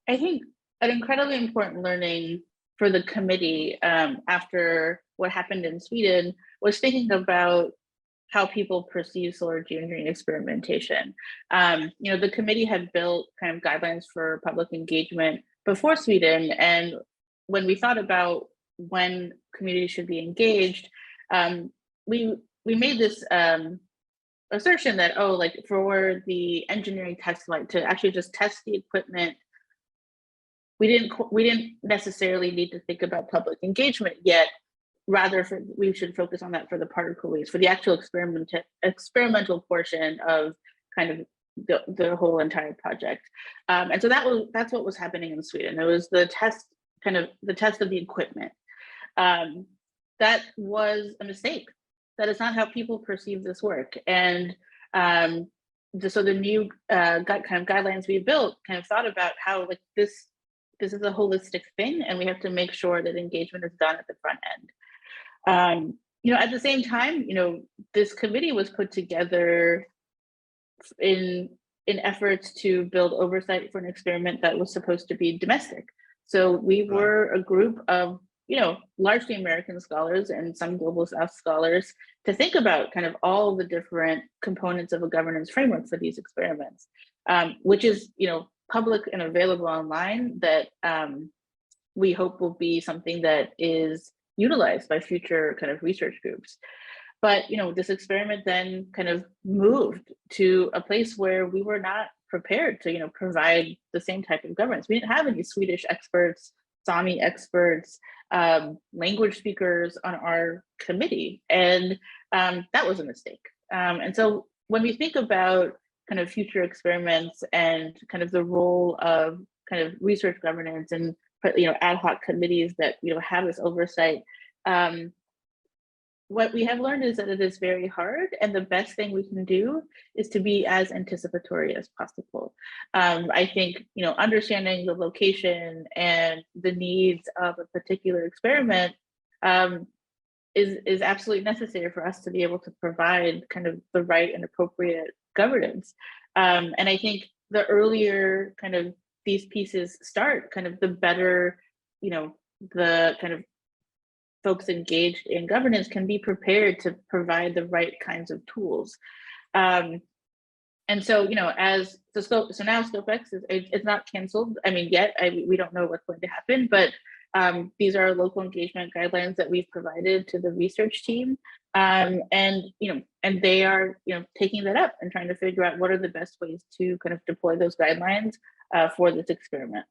I think an incredibly important learning for the committee after what happened in Sweden was thinking about how people perceive solar geoengineering experimentation. The committee had built kind of guidelines for public engagement before Sweden, and when we thought about when communities should be engaged, we made this assertion that like for the engineering test flight to actually just test the equipment, we didn't necessarily need to think about public engagement yet. Rather, we should focus on that for the particle waste, for the actual experimental portion of kind of the whole entire project. And so that's what was happening in Sweden. It was the test of the equipment. That was a mistake. That is not how people perceive this work. And so the new kind of guidelines we built kind of thought about how like this is a holistic thing, and we have to make sure that engagement is done at the front end. At the same time, this committee was put together in efforts to build oversight for an experiment that was supposed to be domestic. So we were a group of, largely American scholars and some Global South scholars to think about kind of all the different components of a governance framework for these experiments, which is, public and available online that we hope will be something that is utilized by future kind of research groups. But this experiment then kind of moved to a place where we were not prepared to provide the same type of governance. We didn't have any Swedish experts, Sami experts, language speakers on our committee, and that was a mistake. And so when we think about kind of future experiments and kind of the role of kind of research governance and ad hoc committees that have this oversight, what we have learned is that it is very hard, and the best thing we can do is to be as anticipatory as possible. I think understanding the location and the needs of a particular experiment is absolutely necessary for us to be able to provide kind of the right and appropriate governance. And I think the earlier kind of these pieces start, kind of the better, the kind of folks engaged in governance can be prepared to provide the right kinds of tools. And so, as the scope, so now SCoPEx it's not canceled. I mean, yet we don't know what's going to happen, but these are local engagement guidelines that we've provided to the research team, and they are taking that up and trying to figure out what are the best ways to kind of deploy those guidelines for this experiment.